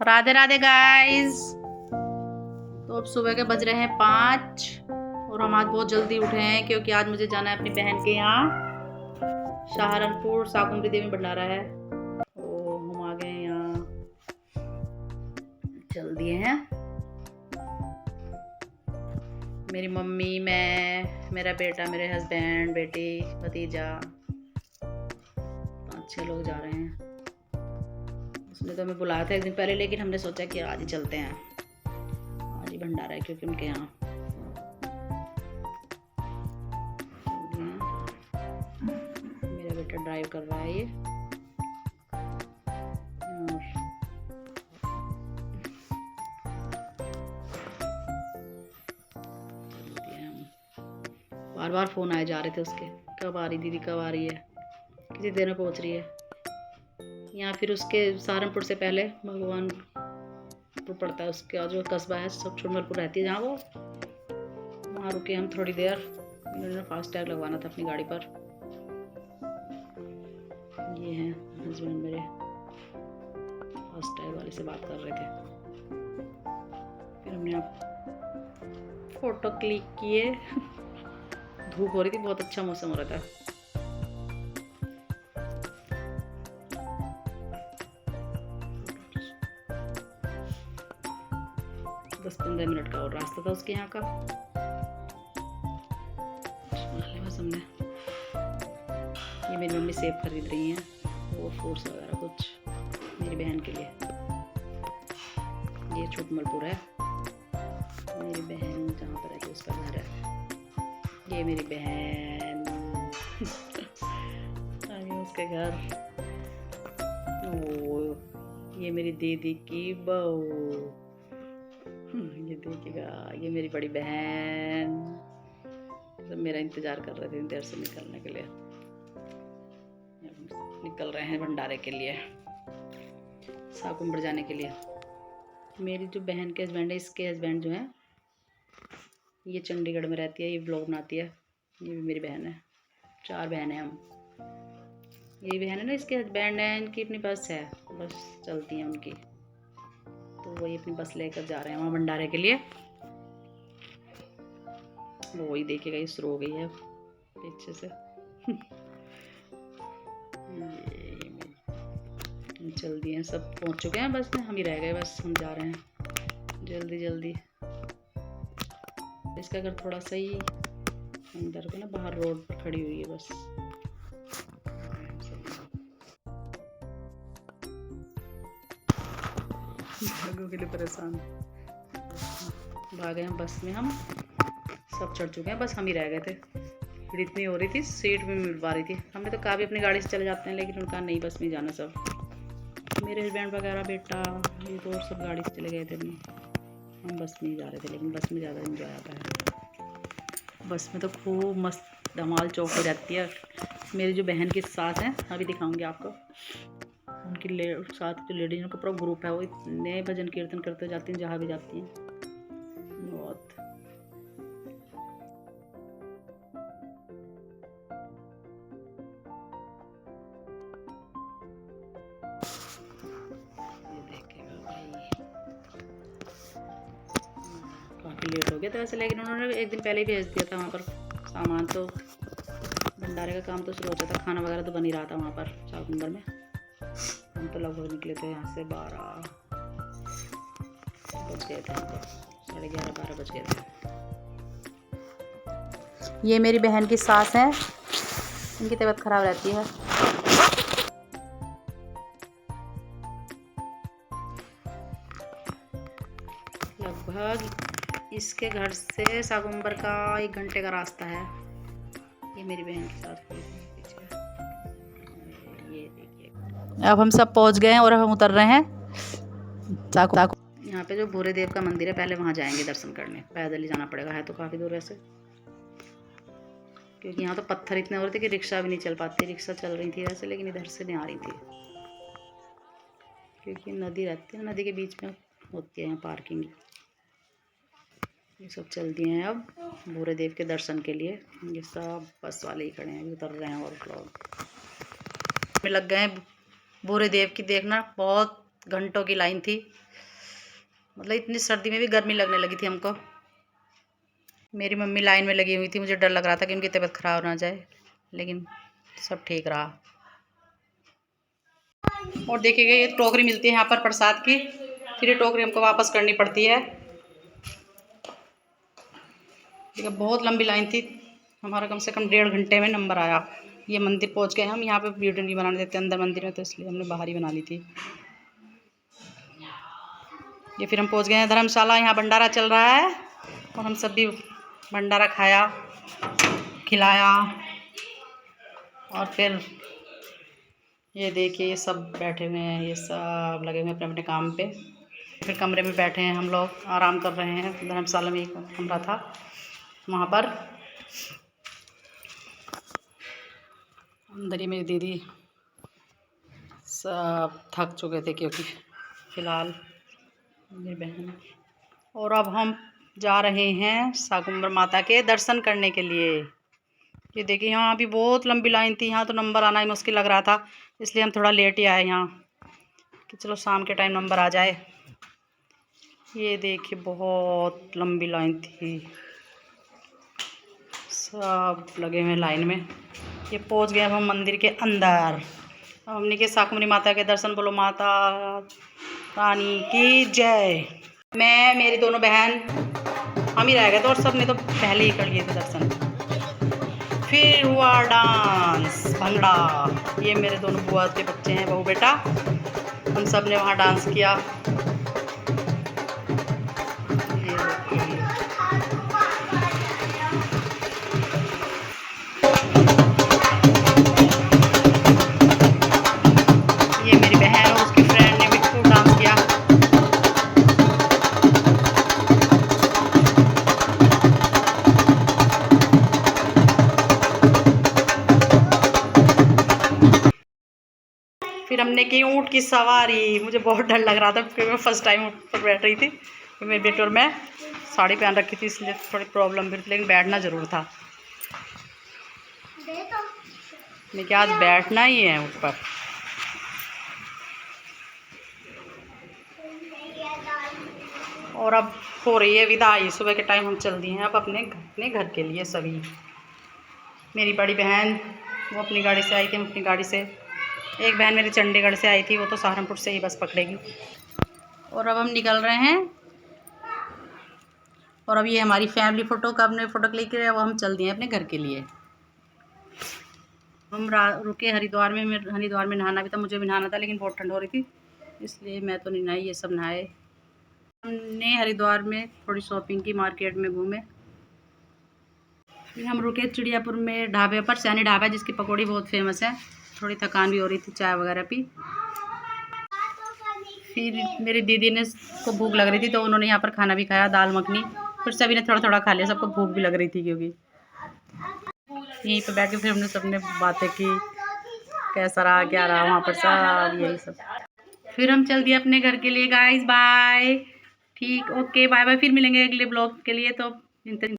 Radhe Radhe guys. तो अब सुबह के बज रहे हैं 5 और हम आज बहुत जल्दी उठे हैं क्योंकि आज मुझे जाना है अपनी बहन के यहाँ सहारनपुर। शाकुंभरी देवी भंडारा है तो हम आ गए यहाँ, चल दिए हैं। मेरी मम्मी, मैं, मेरा बेटा, मेरे हस्बैंड, बेटी, भतीजा, 5-6 लोग जा रहे हैं। उसने तो हमें बुलाया था एक दिन पहले, लेकिन हमने सोचा कि आज ही चलते हैं, आज ही भंडारा है क्योंकि उनके यहाँ। मेरा बेटा ड्राइव कर रहा है ये, बार बार फ़ोन आए जा रहे थे उसके, कब आ रही दीदी, कब आ रही है, किसी देर में पहुँच रही है यहाँ। फिर उसके सहारनपुर से पहले भगवानपुर पड़ता है, उसके जो कस्बा है सब छोटमलपुर रहती है जहाँ, वो वहाँ रुके हम थोड़ी देर। इन्होंने फास्ट टैग लगवाना था अपनी गाड़ी पर। ये हैं हस्बैंड मेरे, फास्ट टैग वाले से बात कर रहे थे। फिर हमने आप फोटो क्लिक किए। धूप हो रही थी, बहुत अच्छा मौसम हो रहा था। दस 15 मिनट का और रास्ता था उसके यहाँ का। बस हमने, ये मेरी मम्मी सेब खरीद रही हैं, वो फ्रूट्स वगैरह कुछ मेरी बहन के लिए। ये छोटमलपुर है, मेरी बहन जहाँ पर रहती है उसका घर है। ये मेरी बहन उसके घर। ओ, ये मेरी दीदी की बहू, ये देखिएगा, ये मेरी बड़ी बहन। सब मेरा इंतजार कर रहे थे इन देर से निकलने के लिए। निकल रहे हैं भंडारे के लिए, शाकुंभरी जाने के लिए। मेरी जो बहन के हस्बैंड है, इसके हस्बैंड जो हैं, ये चंडीगढ़ में रहती है, ये ब्लॉग बनाती है। ये भी मेरी बहन है, 4 बहन हैं हम। ये बहन है ना, इसके हस्बैंड है, इनकी अपनी बस है, बस चलती है उनकी, तो वही अपनी बस लेकर जा रहे हैं वहाँ भंडारे के लिए। वो वही देखिएगा, ये शुरू हो गई है पीछे से। चल दिए हैं, सब पहुँच चुके हैं बस में, हम ही रह गए, बस हम जा रहे हैं जल्दी जल्दी। इसका घर थोड़ा सा ही अंदर को ना, बाहर रोड पर खड़ी हुई है बस। भागों के लिए परेशान, भागे हैं बस में हम, सब चढ़ चुके हैं, बस हम ही रह गए थे। भीड़ इतनी हो रही थी, सीट भी मिल पा रही थी। हमने तो कहा भी अपनी गाड़ी से चले जाते हैं, लेकिन उनका नहीं, बस में जाना सब। मेरे हस्बैंड वगैरह, बेटा, ये तो और सब गाड़ी से चले गए थे अपनी, हम बस में ही जा रहे थे। लेकिन बस में ज़्यादा एंजॉय आता है, बस में तो खूब मस्त धमाल चौकी रहती है। मेरी जो बहन की सास हैं, अभी दिखाऊंगी आपको, उनकी साथ जो लेडीज़ का पूरा ग्रुप है, वो इतने भजन कीर्तन करते जाती हैं जहाँ भी जाती हैं। बहुत काफ़ी लेट हो गया था वैसे, लेकिन उन्होंने एक दिन पहले ही भेज दिया था वहाँ पर सामान। तो भंडारे का काम तो शुरू हो जाता, खाना वगैरह तो बन ही रहा था वहाँ पर शाकुंभरी में। हम तो लगभग निकले थे यहाँ से 12 बज गए थे, हमको 11:30-12 बज गए थे। ये मेरी बहन की सास है, इनकी तबीयत खराब रहती है। लगभग इसके घर से शाकुंभरी का 1 घंटे का रास्ता है। ये मेरी बहन के साथ, ये देखिए। अब हम सब पहुंच गए हैं और हम उतर रहे हैं यहाँ पे जो भूरे देव का मंदिर है, पहले वहाँ जाएंगे दर्शन करने। पैदल ही जाना पड़ेगा, है तो काफ़ी दूर वैसे, क्योंकि यहाँ तो पत्थर इतने हो रहे थे कि रिक्शा भी नहीं चल पाती। रिक्शा चल रही थी वैसे, लेकिन इधर से नहीं आ रही थी, क्योंकि नदी रहती है, नदी के बीच में होती है यहाँ पार्किंग। ये सब चल दिए हैं अब भूरे देव के दर्शन के लिए। ये सब बस वाले ही खड़े हैं, अभी उतर रहे हैं और लोग में लग गए हैं भूरे देव की देखना। बहुत घंटों की लाइन थी, मतलब इतनी सर्दी में भी गर्मी लगने लगी थी हमको। मेरी मम्मी लाइन में लगी हुई थी, मुझे डर लग रहा था कि उनकी तबीयत खराब ना जाए, लेकिन सब ठीक रहा। और देखिएगा ये टोकरी मिलती है यहाँ पर प्रसाद की, फिर ये टोकरी हमको वापस करनी पड़ती है। देखिए बहुत लंबी लाइन थी, हमारा कम से कम 1.5 घंटे में नंबर आया। ये मंदिर पहुँच गए हम, यहाँ पे वीडियो नहीं बनाने देते अंदर मंदिर में, तो इसलिए हमने बाहर ही बना ली थी। ये फिर हम पहुँच गए हैं धर्मशाला, यहाँ भंडारा चल रहा है और हम सब भी भंडारा खाया, खिलाया। और फिर ये देखिए ये सब बैठे हुए हैं, ये सब लगे हुए हैं अपने अपने काम पे। फिर कमरे में बैठे हैं हम लोग, आराम कर रहे हैं। धर्मशाला में एक कमरा था वहाँ पर, अंदर ही मेरी दीदी सब थक चुके थे क्योंकि फ़िलहाल मेरी बहन। और अब हम जा रहे हैं शाकुंभरी माता के दर्शन करने के लिए। ये देखिए यहाँ भी बहुत लंबी लाइन थी, यहाँ तो नंबर आना ही मुश्किल लग रहा था, इसलिए हम थोड़ा लेट ही आए यहाँ कि चलो शाम के टाइम नंबर आ जाए। ये देखिए बहुत लंबी लाइन थी, सब लगे हुए लाइन में। ये पहुँच गए अब हम मंदिर के अंदर। अब हमने के शाकुंभरी माता के दर्शन, बोलो माता रानी की जय। मैं, मेरी दोनों बहन, हम ही रह गए थे और सब ने तो पहले ही कर लिए थे दर्शन। फिर हुआ डांस भंगड़ा, ये मेरे दोनों बुआ के बच्चे हैं, बहू बेटा, हम सब ने वहाँ डांस किया। ये मेरी बहन और उसकी फ्रेंड ने भी खूब डांस किया। फिर हमने की ऊँट की सवारी। मुझे बहुत डर लग रहा था क्योंकि मैं फर्स्ट टाइम ऊँट पर बैठ रही थी। तो मेरे बेटे और मैं साड़ी पहन रखी थी, इसलिए थोड़ी प्रॉब्लम भी थी, लेकिन बैठना ज़रूर था। लेकिन आज बैठना ही है ऊँट पर। और अब हो रही है विदाई, सुबह के टाइम हम चल दिए हैं अब अपने घर के लिए सभी। मेरी बड़ी बहन वो अपनी गाड़ी से आई थी, हम अपनी गाड़ी से। एक बहन मेरी चंडीगढ़ से आई थी, वो तो सहारनपुर से ही बस पकड़ेगी। और अब हम निकल रहे हैं। और अब ये हमारी फैमिली फ़ोटो का, अपने फ़ोटो क्लिक किया, वो हम चल दिए अपने घर के लिए। हम रुके हरिद्वार में। हरिद्वार में नहाना भी था, मुझे भी नहाना था, लेकिन बहुत ठंड हो रही थी, इसलिए मैं तो नहीं नहाई, ये सब नहाए। हमने हरिद्वार में थोड़ी शॉपिंग की, मार्केट में घूमे। फिर हम रुके चिड़ियापुर में ढाबे पर, सैनी ढाबा, जिसकी पकौड़ी बहुत फेमस है। थोड़ी थकान भी हो रही थी, चाय वगैरह पी। फिर मेरी दीदी ने को भूख लग रही थी, तो उन्होंने यहाँ पर खाना भी खाया, दाल मखनी। फिर सभी ने थोड़ा थोड़ा खा लिया, सबको भूख भी लग रही थी क्योंकि यहीं पे बैठ के फिर हमने सबने बातें की, कैसा रहा क्या रहा वहाँ पर, सब यही सब। फिर हम चल दिए अपने घर के लिए गाइस, बाय। ठीक, ओके, बाय बाय। फिर मिलेंगे अगले ब्लॉग के लिए, तो